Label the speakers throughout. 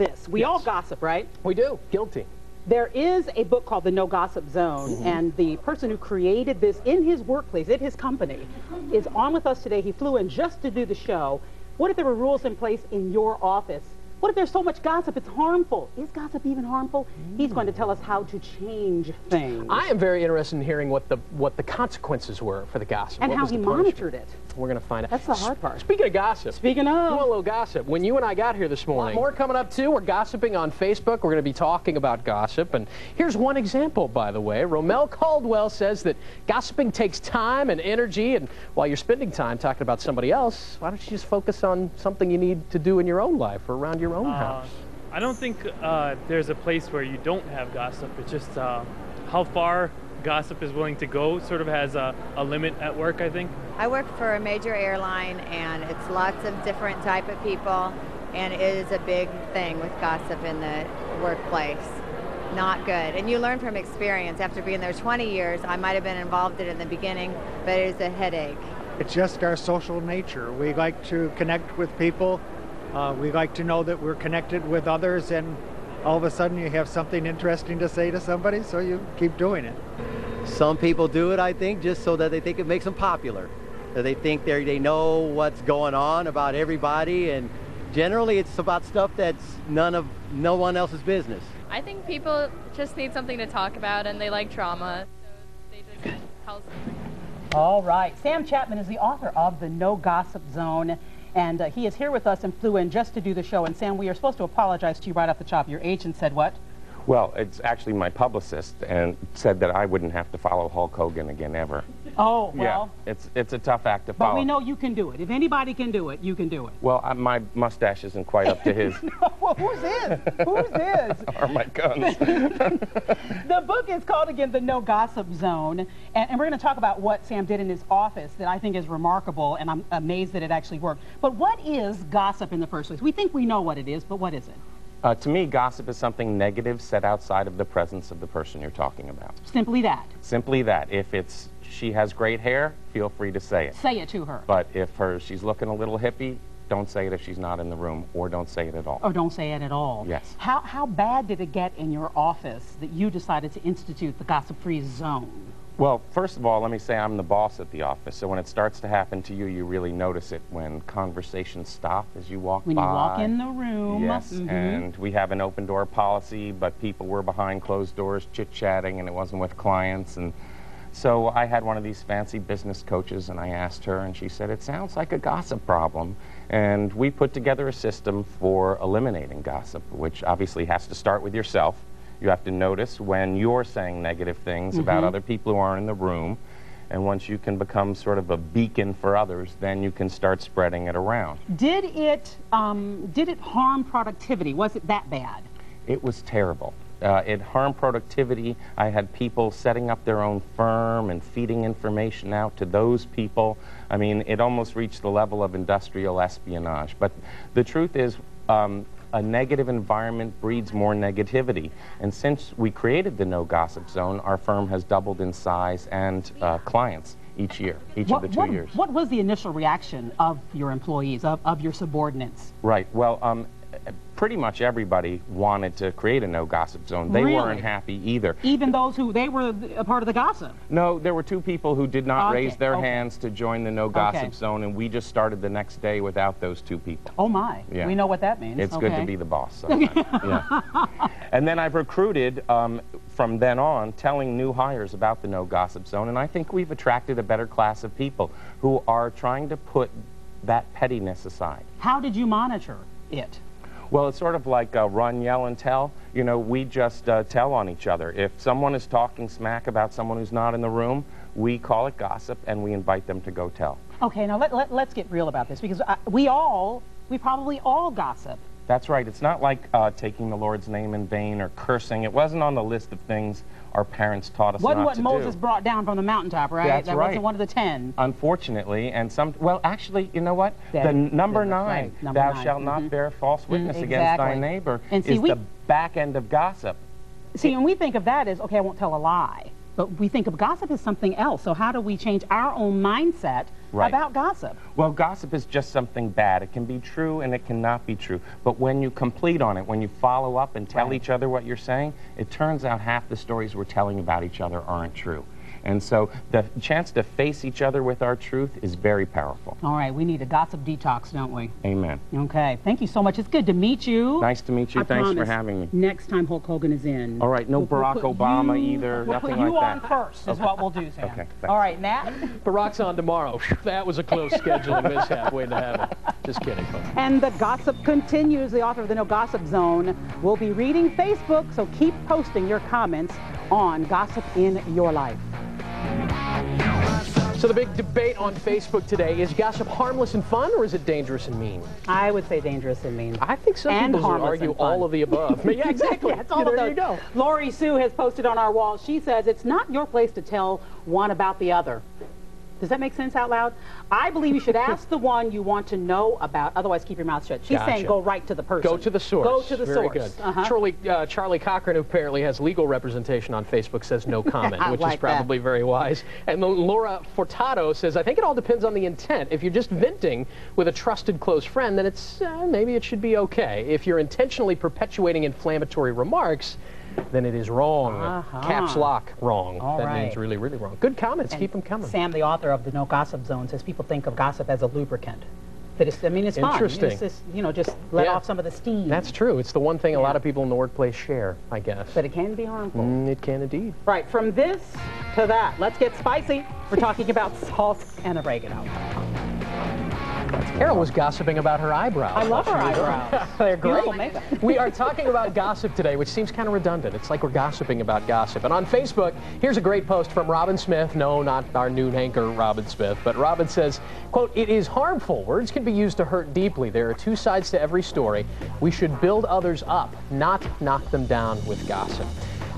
Speaker 1: this. We all gossip, right?
Speaker 2: We do. Guilty.
Speaker 1: There is a book called The No Gossip Zone, and the person who created this in his workplace, at his company, is on with us today. He flew in just to do the show. What if there were rules in place in your office? What if there's so much gossip it's harmful? Is gossip even harmful? He's going to tell us how to change things.
Speaker 2: I am very interested in hearing what the consequences were for the gossip.
Speaker 1: And how he monitored it.
Speaker 2: We're going to find out.
Speaker 1: That's the hard part.
Speaker 2: Speaking of gossip.
Speaker 1: Speaking of.
Speaker 2: You want a little gossip. When you and I got here this morning. More coming up, too. We're gossiping on Facebook. We're going to be talking about gossip. And here's one example, by the way. Romel Caldwell says that gossiping takes time and energy. And while you're spending time talking about somebody else, why don't you just focus on something you need to do in your own life or around your own house?
Speaker 3: I don't think there's a place where you don't have gossip. It's just how far gossip is willing to go sort of has a limit at work, I think.
Speaker 4: I work for a major airline, and it's lots of different type of people, and it is a big thing with gossip in the workplace. Not good. And you learn from experience. After being there 20 years, I might have been involved in it in the beginning, but it is a headache.
Speaker 5: It's just our social nature. We like to connect with people. We like to know that we're connected with others, and all of a sudden you have something interesting to say to somebody, so you keep doing it.
Speaker 6: Some people do it, I think, just so that they think it makes them popular. That they think they know what's going on about everybody, and generally it's about stuff that's no one else's business.
Speaker 7: I think people just need something to talk about, and they like drama, so they just tell something.
Speaker 1: All right. Sam Chapman is the author of The No Gossip Zone. And he is here with us and flew in just to do the show. And Sam, we are supposed to apologize to you right off the top. Your agent said what?
Speaker 8: Well, it's actually my publicist, and said that I wouldn't have to follow Hulk Hogan again ever.
Speaker 1: Oh, well.
Speaker 8: Yeah, it's a tough act to follow.
Speaker 1: But we know you can do it. If anybody can do it, you can do it.
Speaker 8: Well, my mustache isn't quite up to his.
Speaker 1: No, well, who's his? Who's his?
Speaker 8: Or my guns.
Speaker 1: The book is called, again, The No Gossip Zone. And we're going to talk about what Sam did in his office that I think is remarkable, and I'm amazed that it actually worked. But what is gossip in the first place? We think we know what it is, but what is it?
Speaker 8: To me, gossip is something negative said outside of the presence of the person you're talking about.
Speaker 1: Simply that.
Speaker 8: Simply that. If she has great hair, feel free to say it.
Speaker 1: Say it to her.
Speaker 8: But if she's looking a little hippie, don't say it if she's not in the room, or don't say it at all.
Speaker 1: Or don't say it at all.
Speaker 8: Yes.
Speaker 1: How bad did it get in your office that you decided to institute the gossip-free zone?
Speaker 8: Well, first of all, let me say I'm the boss at the office, so when it starts to happen to you, you really notice it when conversations stop as you walk by.
Speaker 1: When you walk in the room.
Speaker 8: Yes, and we have an open door policy, but people were behind closed doors chit-chatting, and it wasn't with clients. And so I had one of these fancy business coaches, and I asked her, and she said, it sounds like a gossip problem. And we put together a system for eliminating gossip, which obviously has to start with yourself. You have to notice when you're saying negative things about other people who aren't in the room. And once you can become sort of a beacon for others, then you can start spreading it around.
Speaker 1: Did it harm productivity? Was it that bad?
Speaker 8: It was terrible. It harmed productivity. I had people setting up their own firm and feeding information out to those people. I mean, it almost reached the level of industrial espionage. But the truth is, a negative environment breeds more negativity. And since we created the No Gossip Zone, our firm has doubled in size and clients each year, of the 2 years.
Speaker 1: What was the initial reaction of your employees, of your subordinates?
Speaker 8: Right. Well, pretty much everybody wanted to create a No Gossip Zone. They weren't happy either.
Speaker 1: Even those they were a part of the gossip?
Speaker 8: No, there were two people who did not raise their hands to join the No Gossip Zone, and we just started the next day without those two people.
Speaker 1: Oh my, we know what that means.
Speaker 8: It's good to be the boss sometimes. Yeah. And then I've recruited, from then on, telling new hires about the No Gossip Zone, and I think we've attracted a better class of people who are trying to put that pettiness aside.
Speaker 1: How did you monitor it?
Speaker 8: Well, it's sort of like run, yell, and tell. You know, we just tell on each other. If someone is talking smack about someone who's not in the room, we call it gossip, and we invite them to go tell.
Speaker 1: Okay, now let's get real about this, because we probably all gossip.
Speaker 8: That's right. It's not like taking the Lord's name in vain or cursing. It wasn't on the list of things our parents taught us not to do.
Speaker 1: Wasn't what Moses brought down from the mountaintop, right?
Speaker 8: That's
Speaker 1: that
Speaker 8: right.
Speaker 1: wasn't one of the 10.
Speaker 8: Unfortunately, and well, actually, you know what? The number 9, thou shalt not bear false witness against thy neighbor, and see, is the back end of gossip.
Speaker 1: See, and we think of that as, okay, I won't tell a lie. But we think of gossip as something else. So how do we change our own mindset about gossip.
Speaker 8: Well, gossip is just something bad. It can be true and it cannot be true. But when you complete on it, when you follow up and tell each other what you're saying, it turns out half the stories we're telling about each other aren't true. And so the chance to face each other with our truth is very powerful.
Speaker 1: All right, we need a gossip detox, don't we?
Speaker 8: Amen.
Speaker 1: Okay, thank you so much. It's good to meet you.
Speaker 8: Nice to meet you. Thanks for having me.
Speaker 1: Next time Hulk Hogan is in.
Speaker 8: All right, no Barack Obama either, nothing like that.
Speaker 1: We'll put you on first is what we'll do, Sam.
Speaker 8: Okay, thanks.
Speaker 1: All right, Matt?
Speaker 2: Barack's on tomorrow. That was a close scheduling mishap waiting to happen. Just kidding, folks.
Speaker 1: And the gossip continues. The author of the No Gossip Zone will be reading Facebook, so keep posting your comments on Gossip in Your Life.
Speaker 2: So the big debate on Facebook today, is gossip harmless and fun, or is it dangerous and mean?
Speaker 1: I would say dangerous and mean.
Speaker 2: I think some people would argue all of the above. Yeah, exactly.
Speaker 1: Yeah, it's all there you go. Lori Sue has posted on our wall. She says, it's not your place to tell one about the other. Does that make sense out loud? I believe you should ask the one you want to know about, otherwise keep your mouth shut. She's saying go right to the person.
Speaker 2: Go to the source.
Speaker 1: Go to the source.
Speaker 2: Very good. Charlie Cochran, who apparently has legal representation on Facebook, says no comment, which is probably very wise. And Laura Fortato says, I think it all depends on the intent. If you're just venting with a trusted close friend, then it's maybe it should be okay. If you're intentionally perpetuating inflammatory remarks, then it is wrong. Caps lock, wrong. That means really, really wrong. Good comments. Keep them coming.
Speaker 1: Sam, the author of the No Gossip Zone, says people think of gossip as a lubricant. That it's, I mean, it's fun.
Speaker 2: Interesting.
Speaker 1: It's just, you know, just let off some of the steam.
Speaker 2: That's true. It's the one thing a lot of people in the workplace share, I guess.
Speaker 1: But it can be harmful.
Speaker 2: It can indeed.
Speaker 1: Right, from this to that. Let's get spicy. We're talking about salt and oregano.
Speaker 2: Carol was gossiping about her eyebrows.
Speaker 1: I love her eyebrows. They're great.
Speaker 2: We are talking about gossip today, which seems kind of redundant. It's like we're gossiping about gossip. And on Facebook, here's a great post from Robin Smith. No, not our noon anchor, Robin Smith. But Robin says, quote, it is harmful. Words can be used to hurt deeply. There are two sides to every story. We should build others up, not knock them down with gossip.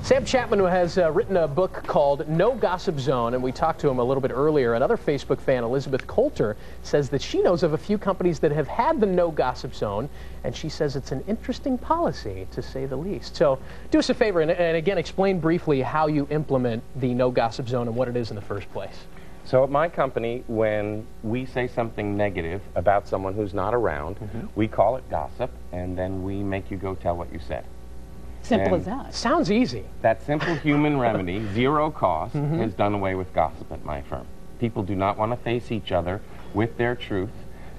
Speaker 2: Sam Chapman has written a book called No Gossip Zone, and we talked to him a little bit earlier. Another Facebook fan, Elizabeth Coulter, says that she knows of a few companies that have had the No Gossip Zone, and she says it's an interesting policy, to say the least. So do us a favor and again, explain briefly how you implement the No Gossip Zone and what it is in the first place.
Speaker 8: So at my company, when we say something negative about someone who's not around, we call it gossip, and then we make you go tell what you said.
Speaker 1: Simple as that.
Speaker 2: Sounds easy.
Speaker 8: That simple human remedy, zero cost, has done away with gossip at my firm. People do not want to face each other with their truth,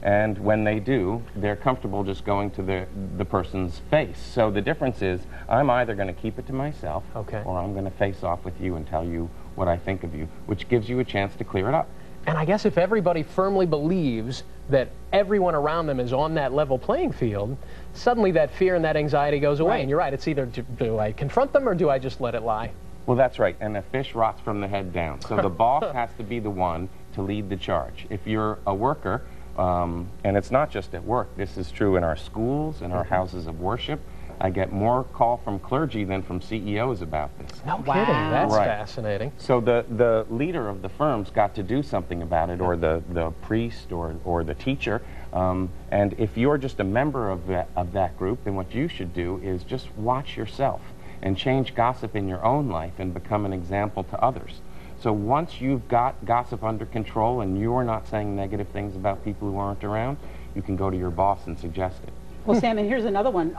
Speaker 8: and when they do, they're comfortable just going to the person's face. So the difference is, I'm either going to keep it to myself, or I'm going to face off with you and tell you what I think of you, which gives you a chance to clear it up.
Speaker 2: And I guess if everybody firmly believes that everyone around them is on that level playing field, suddenly that fear and that anxiety goes away. And you're right, it's either do I confront them or do I just let it lie?
Speaker 8: Well, that's right, and a fish rots from the head down. So the boss has to be the one to lead the charge. If you're a worker, and it's not just at work, this is true in our schools, in our houses of worship. I get more call from clergy than from CEOs about this.
Speaker 2: No kidding. That's fascinating.
Speaker 8: So the leader of the firm's got to do something about it, or the priest or the teacher. And if you're just a member of that group, then what you should do is just watch yourself and change gossip in your own life and become an example to others. So once you've got gossip under control and you're not saying negative things about people who aren't around, you can go to your boss and suggest it.
Speaker 1: Well, Sam, and here's another one,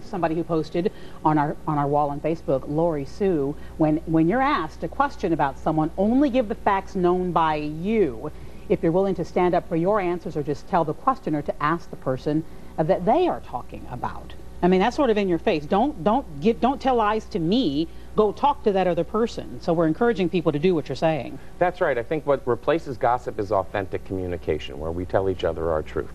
Speaker 1: somebody who posted on our wall on Facebook, Lori Sue, when you're asked a question about someone, only give the facts known by you. If you're willing to stand up for your answers, or just tell the questioner to ask the person that they are talking about. I mean, that's sort of in your face. Don't tell lies to me. Go talk to that other person. So we're encouraging people to do what you're saying.
Speaker 8: That's right. I think what replaces gossip is authentic communication, where we tell each other our truth.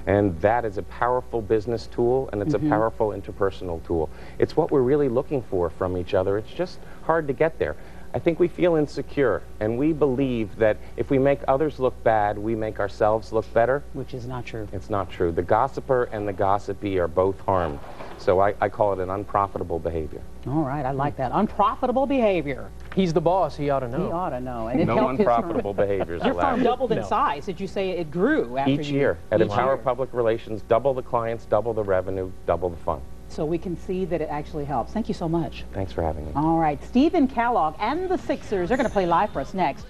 Speaker 8: And that is a powerful business tool, and it's a powerful interpersonal tool. It's what we're really looking for from each other. It's just hard to get there. I think we feel insecure, and we believe that if we make others look bad, we make ourselves look better.
Speaker 1: Which is not true.
Speaker 8: It's not true. The gossiper and the gossipee are both harmed. So I call it an unprofitable behavior.
Speaker 1: All right, I like that. Unprofitable behavior.
Speaker 2: He's the boss. He ought to know.
Speaker 1: He ought to know. And it
Speaker 8: no unprofitable behaviors allowed.
Speaker 1: Your firm doubled in size. Did you say it grew after
Speaker 8: each year? At Empower Public Relations, double the clients, double the revenue, double the fun.
Speaker 1: So we can see that it actually helps. Thank you so much.
Speaker 8: Thanks for having me.
Speaker 1: All right, Stephen Kellogg and the Sixers are going to play live for us next.